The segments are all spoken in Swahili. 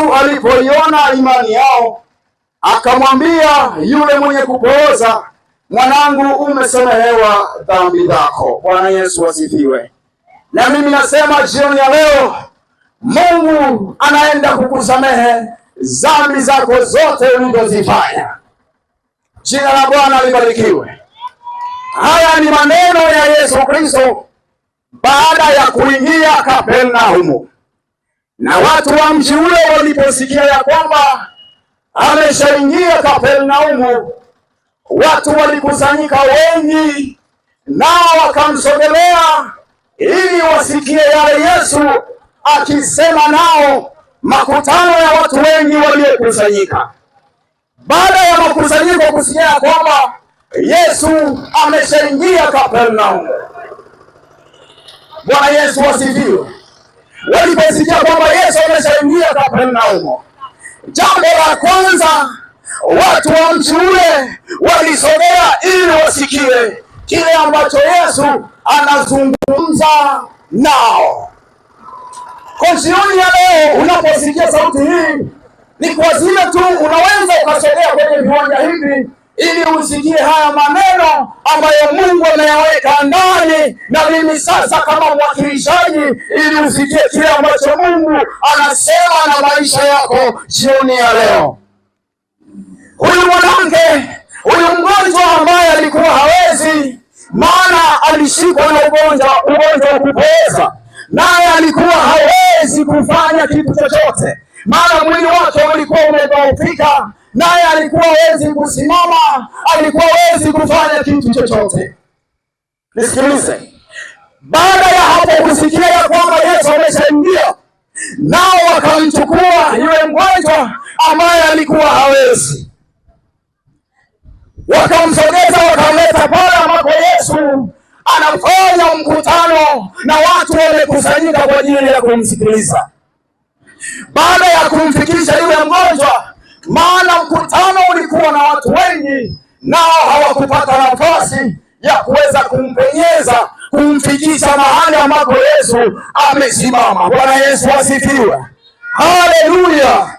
Yesu alipoiona imani yao, akamwambia yule mwenye kupooza, mwanangu, umesamehewa dhambi zako. Bwana Yesu asifiwe. Na mimi nasema jioni ya leo, Mungu anaenda kukusamehe dhambi zako zote ulizozifanya. Jina la Bwana libarikiwe. Haya ni maneno ya Yesu Kristo baada ya kuingia Kapernaumu. Na watu wa mji ule waliposikia ya kwamba ameshaingia Kapernaumu, watu walikusanyika wengi, nao wakamsogelea ili wasikie yale Yesu akisema nao. Makutano ya watu wengi waliokusanyika, baada ya makusanyiko kusikia ya kwamba Yesu ameshaingia Kapernaumu. Bwana Yesu asifiwe. Waliposikia kwamba Yesu ameshaingia Kapernaumu, jambo la kwanza, watu wa mji ule walisogea ili wasikie kile ambacho Yesu anazungumza nao. Kwa jioni ya leo, unaposikia sauti hii, ni kwa zile tu unaweza ukasogea kwenye viwanja hivi ili usikie haya maneno ambayo Mungu ameyaweka ndani, na mimi sasa kama mwakilishaji, ili usikie kile ambacho Mungu anasema na maisha yako jioni ya leo. Huyu mwanamke, huyu mgonjwa ambaye alikuwa hawezi, maana alishikwa na ugonjwa wa kupooza, naye alikuwa hawezi kufanya kitu chochote, maana mwili wake ulikuwa umedhoofika, naye alikuwa hawezi kusimama, alikuwa hawezi kufanya kitu chochote. Nisikilize, baada ya hapo kusikia ya kwamba Yesu ameshaingia, nao wakamchukua yule mgonjwa ambaye alikuwa hawezi, wakamsogeza, wakamleta pale ambako Yesu anafanya mkutano na watu wamekusanyika kwa ajili ya kumsikiliza. Baada ya kumfikisha yule mgonjwa, maana mkutano ulikuwa na watu wengi, nao hawakupata nafasi ya kuweza kumpenyeza, kumfikisha mahali ambako Yesu amesimama. Bwana Yesu asifiwe. Haleluya.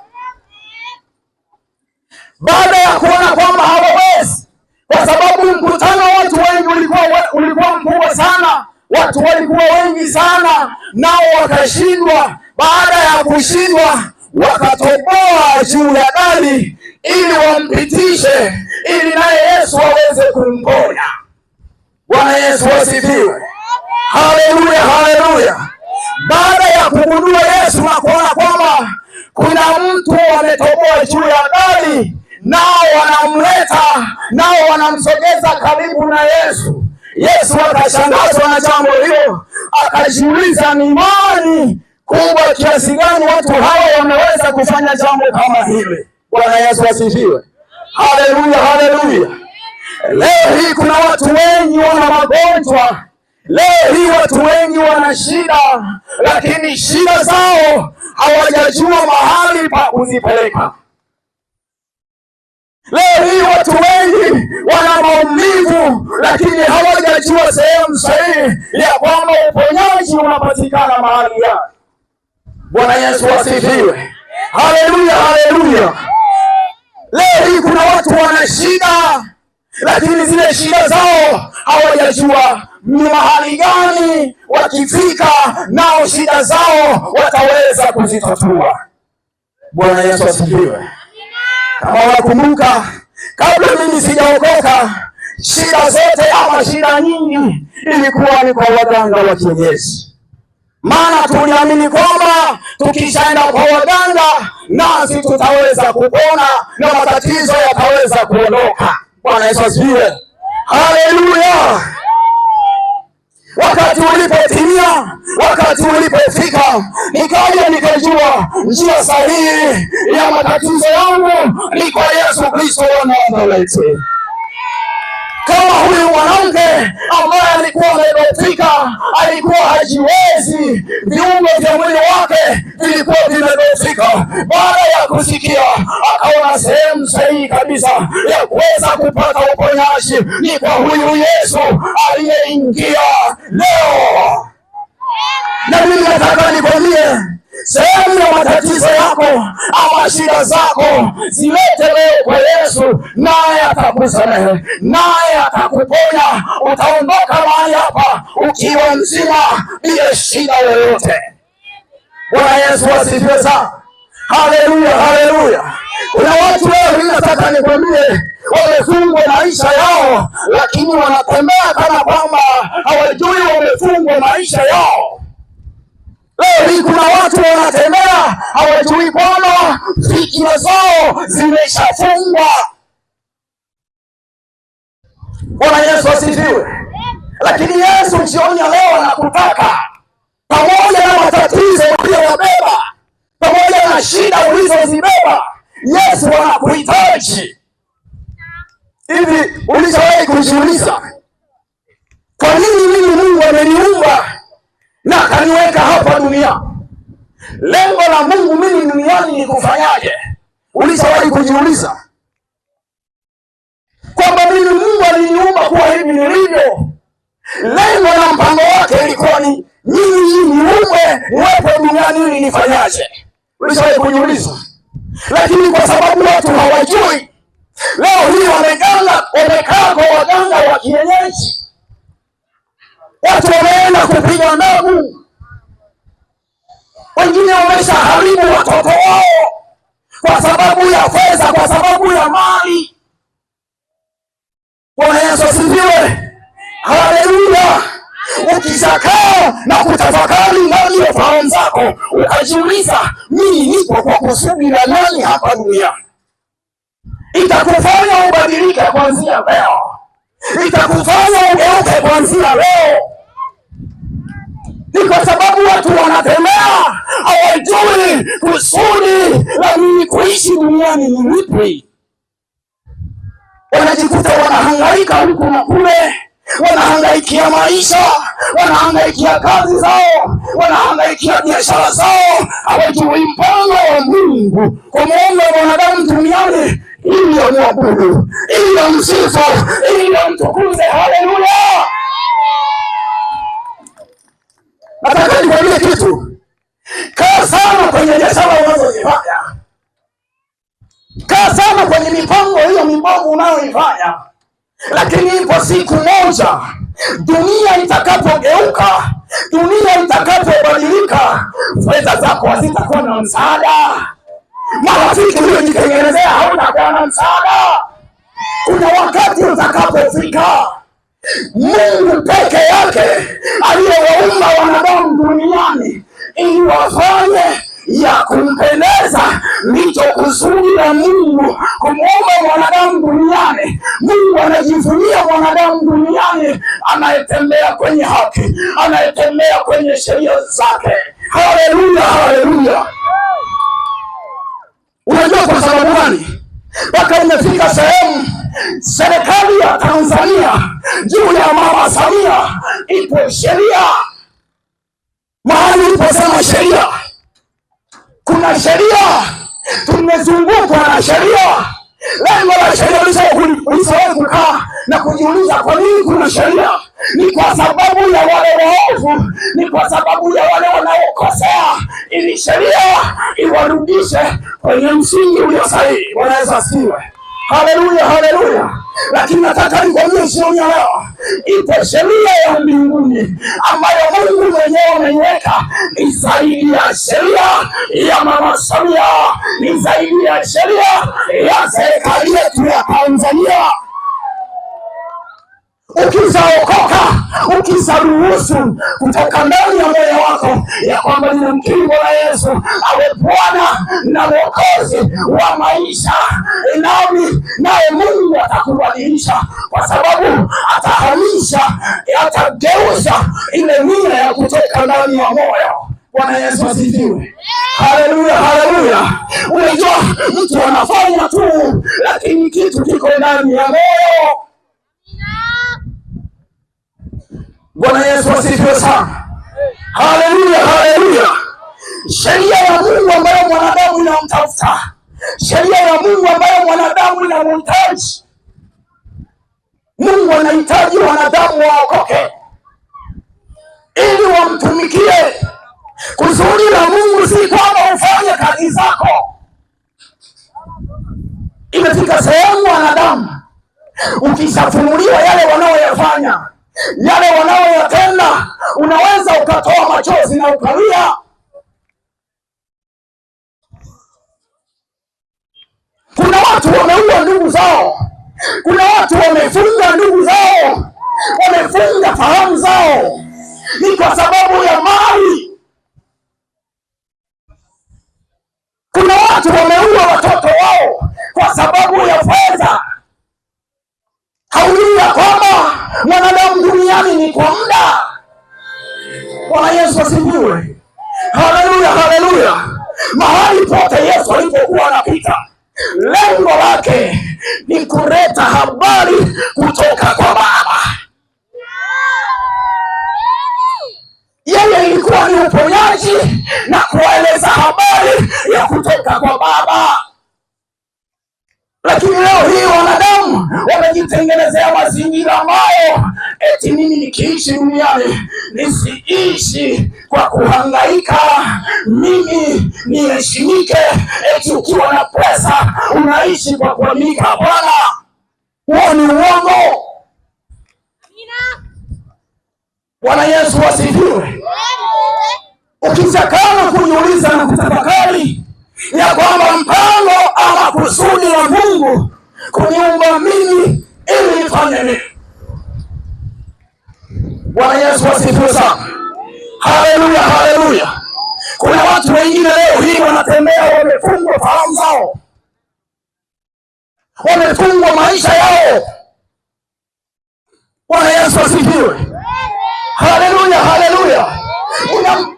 Baada ya kuona kwamba hawawezi, kwa sababu mkutano wa watu wengi ulikuwa mkubwa sana, watu walikuwa wengi sana, nao wakashindwa. Baada ya kushindwa, wakatoboa juu ya dari ili wampitishe, ili naye Yesu aweze kumponya. Bwana Yesu asifiwe. Haleluya, haleluya. Baada ya kugundua Yesu na kuona kwamba kuna mtu ametoboa juu ya dari, nao wanamleta, nao wanamsogeza karibu na Yesu. Yesu akashangazwa na jambo hilo, akajiuliza ni nani kubwa kiasi gani watu hawa wameweza kufanya jambo kama hili. Bwana Yesu asifiwe. Haleluya, haleluya. Leo hii kuna watu wengi wana magonjwa, leo hii watu wengi wana shida, lakini shida zao hawajajua mahali pa kuzipeleka. Leo hii watu wengi wana maumivu, lakini hawajajua sehemu sahihi ya kwamba uponyaji unapatikana mahali gani. Bwana Yesu asifiwe. Haleluya, haleluya. Leo hii kuna watu wana shida, lakini zile shida zao hawajajua ni mahali gani wakifika nao shida zao wataweza kuzitatua. Bwana Yesu asifiwe. Kama wakumbuka, kabla mimi sijaokoka, shida zote ama shida nyingi ilikuwa ni kwa waganga wa kienyeji. Maana tuliamini kwamba tukishaenda kwa waganga nasi tutaweza kupona na matatizo yataweza kuondoka. Bwana Yesu asifiwe. Haleluya. Wakati ulipotimia, wakati ulipofika, nikaja nikajua njia sahihi ya matatizo yangu ni kwa Yesu Kristo wa Nazareti. Kama huyu mwanamke ambaye alikuwa amedhoofika, alikuwa hajiwezi, viungo vya mwili wake vilikuwa vimedhoofika, baada ya kusikia akaona sehemu sahihi kabisa ya kuweza kupata uponyaji ni kwa huyu Yesu aliyeingia leo. Na mimi nataka nikwambie, Sehemu ya matatizo yako ama shida zako zilete leo kwa Yesu, naye atakusamehe, naye atakuponya. Utaondoka mahali hapa ukiwa mzima bila shida yoyote. Bwana Yesu asifiwe sana. Haleluya, haleluya. Kuna watu leo, nataka nikwambie, wamefungwa maisha yao, lakini wanatembea kana kwamba hawajui wamefungwa maisha yao. Leo hii kuna watu wanatembea hawajui kwamba fikira zao zimeshafungwa. Bwana Yesu asifiwe. Lakini Yesu jioni ya leo anakutaka, pamoja na matatizo uliyobeba, pamoja na shida ulizozibeba, Yesu anakuhitaji. Hivi ulishawahi kujiuliza, kwa nini mimi Mungu ameniumba na akaniweka hapa duniani? Lengo la Mungu mimi duniani ni kufanyaje? Ulishawahi kujiuliza kwamba mimi Mungu aliniumba kuwa hivi nilivyo? Lengo na mpango wake ilikuwa ni nyinyi niumbe niwepo duniani ili nifanyaje? Ulishawahi kujiuliza? Lakini kwa sababu watu hawajui, leo hii wamekaa kwa waganga wa kienyeji. Watu wameenda kupiga ndagu, wengine wameshaharibu watoto wao kwa sababu ya fedha, kwa sababu ya mali. Bwana Yesu asifiwe. Haleluya. Ukishakaa na kutafakari ndani ya fahamu zako, ukajiuliza, mimi nipo kwa kusudi la nani hapa duniani? Itakufanya ubadilike kuanzia leo. Itakufanya ugeuke kuanzia leo. Ni kwa sababu watu wanatembea hawajui kusudi la mimi kuishi duniani ni lipi. Wanajikuta wanahangaika huku na kule, wanahangaikia maisha, wanahangaikia kazi zao, wanahangaikia biashara zao, hawajui mpango wa Mungu kumuumba mwanadamu duniani ili amwabudu, ili amsifu, ili amtukuze. Haleluya. Nataka nikwambie kitu. Kaa sana kwenye biashara unazozifanya. Kaa sana kwenye mipango hiyo mibovu unayoifanya. Lakini ipo siku moja dunia itakapogeuka, dunia itakapobadilika, fedha zako hazitakuwa na msaada. Marafiki uliojitengenezea hautakuwa na msaada. Kuna wakati utakapofika Mungu peke yake aliyewaumba wanadamu duniani ili wafanye ya kumpendeza, ndicho kusudi la Mungu kumuumba mwanadamu duniani. Mungu anajivunia mwanadamu duniani anayetembea kwenye haki, anayetembea kwenye sheria zake. Haleluya, haleluya. Unajua kwa sababu gani? Mpaka imefika sehemu serikali ya Tanzania juu ya Mama Samia ipo sheria. Mahali iposema sheria, kuna sheria. Tumezungukwa na sheria. Lengo la sheria, ulishawahi kukaa na kujiuliza kwa nini kuna sheria? Ni kwa sababu ya wale waovu, ni kwa sababu ya wale wanaokosea, ili sheria iwarudishe kwenye msingi ulio sahihi. Bwana Yesu asifiwe. Haleluya, haleluya. Lakini nataka nikwambie jioni ya leo, ipo sheria ya mbinguni ambayo Mungu mwenyewe ameiweka. Ni zaidi ya sheria ya Mama Samia, ni zaidi ya sheria ya serikali yetu ya Tanzania. Ukizaokoka, ukizaruhusu kutoka ndani ya moyo wako ya kwamba ninamkiri Bwana Yesu awe Bwana na Mwokozi wa maisha, naye Mungu atakubadilisha, kwa sababu atahamisha, atageuza ile nia ya kutoka ndani ya moyo. Bwana Yesu asifiwe. Haleluya, haleluya. Unajua mtu anafanya tu, lakini kitu kiko ndani ya moyo. Bwana Yesu asifiwe sana. Haleluya, haleluya. Sheria ya Mungu ambayo mwanadamu inamtafuta, sheria ya Mungu ambayo mwanadamu inamhitaji. Mungu anahitaji wanadamu waokoke ili wamtumikie, Kusudi la Mungu si kwamba ufanye kazi zako. Imefika sehemu wanadamu, ukishafunuliwa yale wanaoyafanya, yale wanaoyatenda, unaweza ukatoa machozi na ukalia. Kuna watu wameua ndugu zao, kuna watu wamefunga ndugu zao, wamefunga fahamu zao, ni kwa sababu ya mali. Kuna watu wameua watoto wao kwa sababu ya fedha. Haujui ya kwamba mwanadamu duniani ni kwa muda. Bwana Yesu asifiwe. Haleluya, haleluya. Mahali pote Yesu alipokuwa anapita, lengo lake ni kuleta habari kutoka kwa Baba. Yeye ilikuwa ni uponyaji na kueleza habari ya kutoka kwa Baba. Lakini leo hii wanadamu wamejitengenezea mazingira ambayo eti mimi nikiishi duniani nisiishi kwa kuhangaika, mimi niheshimike. Eti ukiwa na pesa unaishi kwa kuaminika. Hapana, huo ni uongo. Bwana Yesu asifiwe. Ukichakana kujiuliza na kutafakari ya kwamba mpango ama kusudi la Mungu kuniumba mimi ili nifanye nini? Bwana Yesu asifiwe sana. Haleluya, haleluya. Kuna watu wengine leo hii wanatembea wamefungwa fahamu zao, wamefungwa maisha yao. Bwana Yesu asifiwe. Haleluya, haleluya.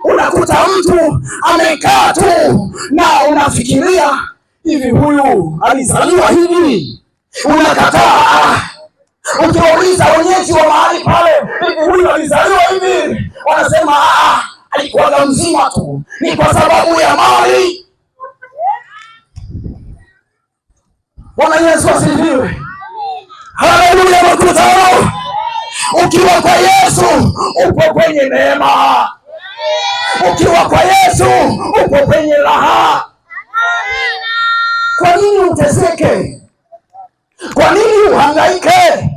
Unakuta mtu amekaa tu na unafikiria hivi, huyu alizaliwa hivi? Unakataa. Ukiwauliza wenyeji wa mahali pale, hivi huyu alizaliwa hivi? Wanasema alikuwa mzima tu, ni kwa sababu ya mali. Bwana Yesu asifiwe. Haleluya. Makutano, ukiwa kwa Yesu upo kwenye neema. Ukiwa kwa Yesu upo kwenye raha. Kwa nini uteseke? Kwa nini uhangaike?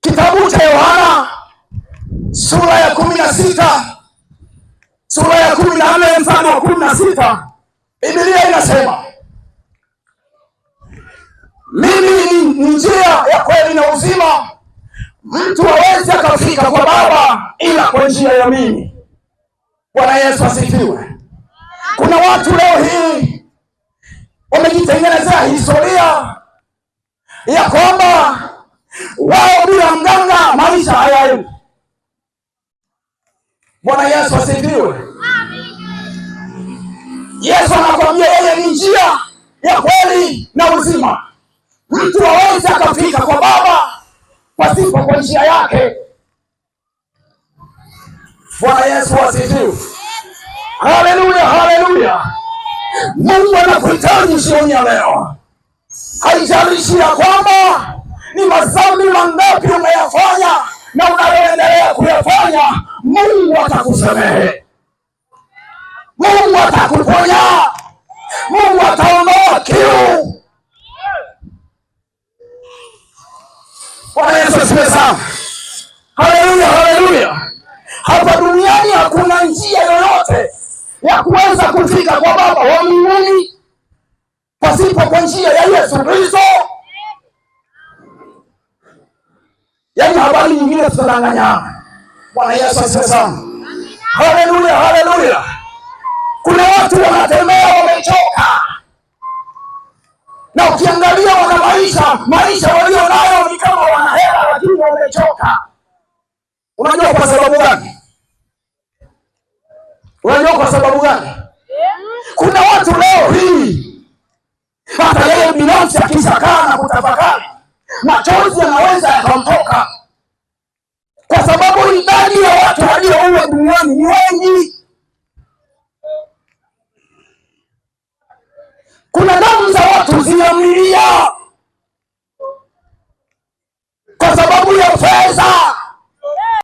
Kitabu cha Yohana sura ya 16, sura ya 14 mstari wa 16, Biblia inasema, mimi ni njia ya kweli na uzima, mtu hawezi akafika kwa Baba ila kwa njia ya mimi. Bwana Yesu asifiwe. Kuna watu leo hii wamejitengenezea historia ya kwamba wao bila mganga maisha hayaendi. Bwana Yesu asifiwe. Yesu anakuambia yeye ni njia ya kweli na uzima, mtu hawezi akafika kwa Baba pasipo kwa njia yake. Bwana Yesu asifiwe. Haleluya, haleluya. Mungu anakuhitaji jioni ya leo. Haijalishi ya kwamba ni madhambi mangapi umeyafanya na unayoendelea kuyafanya, Mungu atakusamehe, Mungu atakuponya, Mungu ataondoa kiu. Bwana Yesu asifiwe sana. Haleluya, haleluya. Hapa duniani hakuna njia yoyote ya kuweza kufika kwa Baba wa mbinguni pasipo kwa njia ya Yesu Kristo. Yaani habari nyingine tutadanganya. Bwana Yesu asifiwe sana. Haleluya, haleluya. Kuna watu wanatembea wamechoka, na ukiangalia wana maisha walio nayo ni kama wana hela lakini wamechoka. Unajua kwa sababu gani? Unajua kwa sababu gani? Kuna watu leo hii hata yeye binafsi akishakaa na kutafakari, machozi yanaweza yakamtoka, kwa sababu idadi ya watu walioua duniani ni wengi. Kuna damu za watu zinamlilia kwa sababu ya fedha.